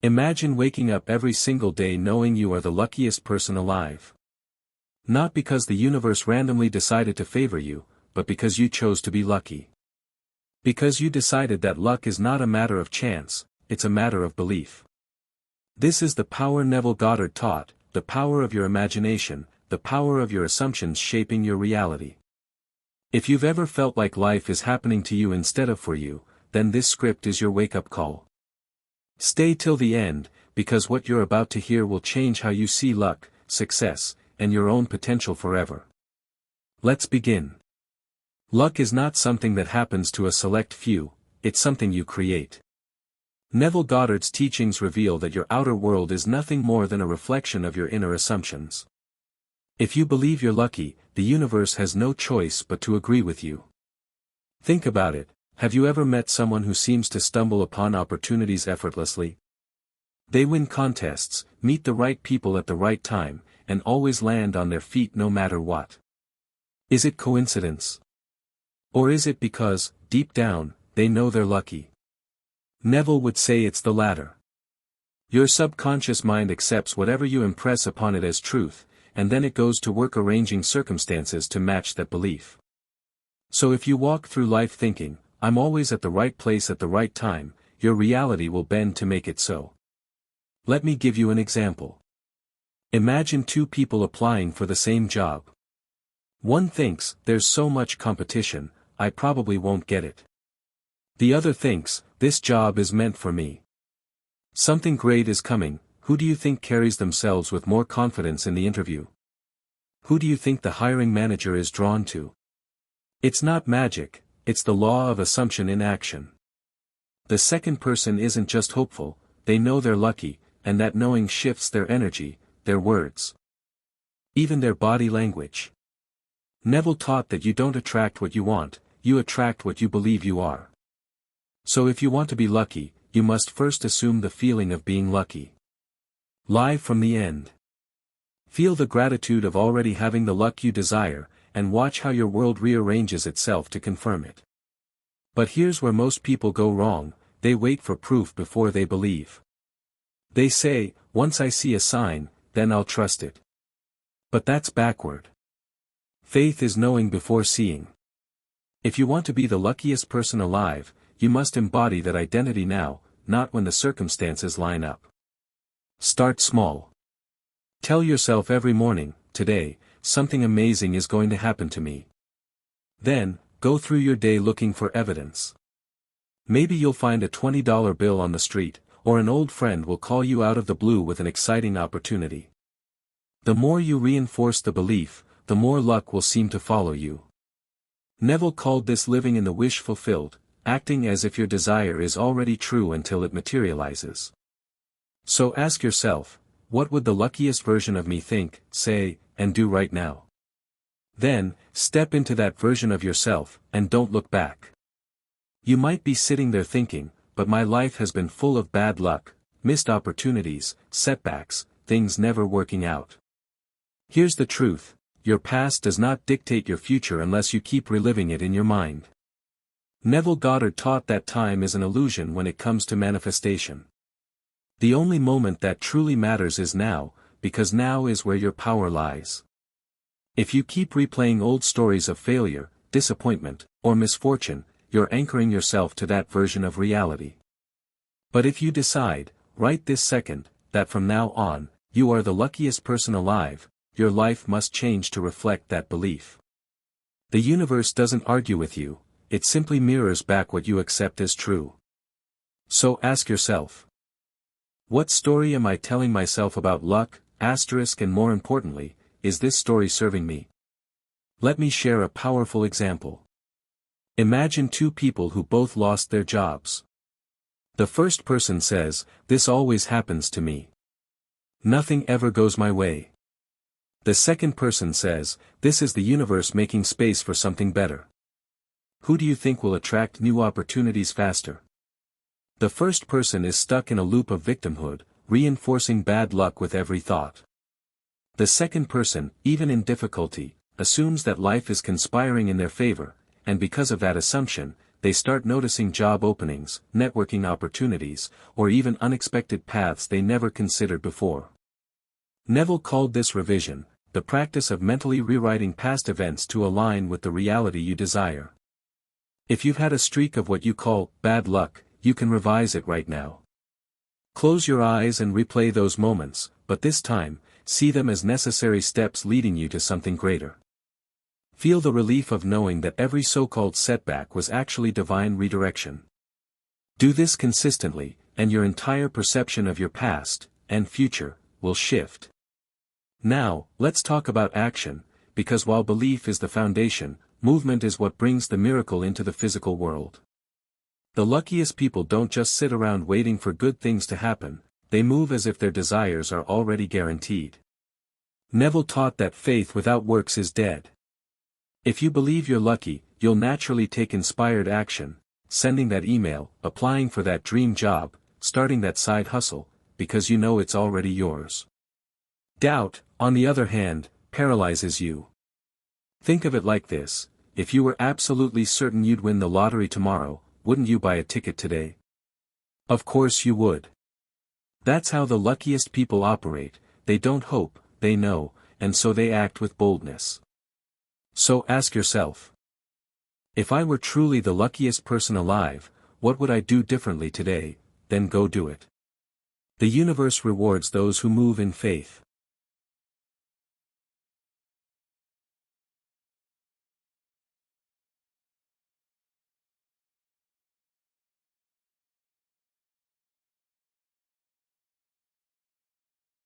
Imagine waking up every single day knowing you are the luckiest person alive. Not because the universe randomly decided to favor you, but because you chose to be lucky. Because you decided that luck is not a matter of chance, it's a matter of belief. This is the power Neville Goddard taught, the power of your imagination, the power of your assumptions shaping your reality. If you've ever felt like life is happening to you instead of for you, then this script is your wake-up call. Stay till the end, because what you're about to hear will change how you see luck, success, and your own potential forever. Let's begin. Luck is not something that happens to a select few, it's something you create. Neville Goddard's teachings reveal that your outer world is nothing more than a reflection of your inner assumptions. If you believe you're lucky, the universe has no choice but to agree with you. Think about it. Have you ever met someone who seems to stumble upon opportunities effortlessly? They win contests, meet the right people at the right time, and always land on their feet no matter what. Is it coincidence? Or is it because, deep down, they know they're lucky? Neville would say it's the latter. Your subconscious mind accepts whatever you impress upon it as truth, and then it goes to work arranging circumstances to match that belief. So if you walk through life thinking, I'm always at the right place at the right time, your reality will bend to make it so. Let me give you an example. Imagine two people applying for the same job. One thinks, there's so much competition, I probably won't get it. The other thinks, this job is meant for me. Something great is coming. Who do you think carries themselves with more confidence in the interview? Who do you think the hiring manager is drawn to? It's not magic. It's the law of assumption in action. The second person isn't just hopeful, they know they're lucky, and that knowing shifts their energy, their words. Even their body language. Neville taught that you don't attract what you want, you attract what you believe you are. So if you want to be lucky, you must first assume the feeling of being lucky. Live from the end. Feel the gratitude of already having the luck you desire, and watch how your world rearranges itself to confirm it. But here's where most people go wrong, they wait for proof before they believe. They say, once I see a sign, then I'll trust it. But that's backward. Faith is knowing before seeing. If you want to be the luckiest person alive, you must embody that identity now, not when the circumstances line up. Start small. Tell yourself every morning, today, something amazing is going to happen to me. Then, go through your day looking for evidence. Maybe you'll find a $20 bill on the street, or an old friend will call you out of the blue with an exciting opportunity. The more you reinforce the belief, the more luck will seem to follow you. Neville called this living in the wish fulfilled, acting as if your desire is already true until it materializes. So ask yourself, what would the luckiest version of me think, say, and do right now? Then, step into that version of yourself, and don't look back. You might be sitting there thinking, but my life has been full of bad luck, missed opportunities, setbacks, things never working out. Here's the truth, your past does not dictate your future unless you keep reliving it in your mind. Neville Goddard taught that time is an illusion when it comes to manifestation. The only moment that truly matters is now, because now is where your power lies. If you keep replaying old stories of failure, disappointment, or misfortune, you're anchoring yourself to that version of reality. But if you decide, right this second, that from now on, you are the luckiest person alive, your life must change to reflect that belief. The universe doesn't argue with you, it simply mirrors back what you accept as true. So ask yourself, what story am I telling myself about luck, and more importantly, is this story serving me? Let me share a powerful example. Imagine two people who both lost their jobs. The first person says, this always happens to me. Nothing ever goes my way. The second person says, this is the universe making space for something better. Who do you think will attract new opportunities faster? The first person is stuck in a loop of victimhood, reinforcing bad luck with every thought. The second person, even in difficulty, assumes that life is conspiring in their favor, and because of that assumption, they start noticing job openings, networking opportunities, or even unexpected paths they never considered before. Neville called this revision, the practice of mentally rewriting past events to align with the reality you desire. If you've had a streak of what you call bad luck, you can revise it right now. Close your eyes and replay those moments, but this time, see them as necessary steps leading you to something greater. Feel the relief of knowing that every so-called setback was actually divine redirection. Do this consistently, and your entire perception of your past, and future, will shift. Now, let's talk about action, because while belief is the foundation, movement is what brings the miracle into the physical world. The luckiest people don't just sit around waiting for good things to happen, they move as if their desires are already guaranteed. Neville taught that faith without works is dead. If you believe you're lucky, you'll naturally take inspired action, sending that email, applying for that dream job, starting that side hustle, because you know it's already yours. Doubt, on the other hand, paralyzes you. Think of it like this: if you were absolutely certain you'd win the lottery tomorrow, wouldn't you buy a ticket today? Of course you would. That's how the luckiest people operate. They don't hope, they know, and so they act with boldness. So ask yourself, if I were truly the luckiest person alive, what would I do differently today? Then go do it. The universe rewards those who move in faith.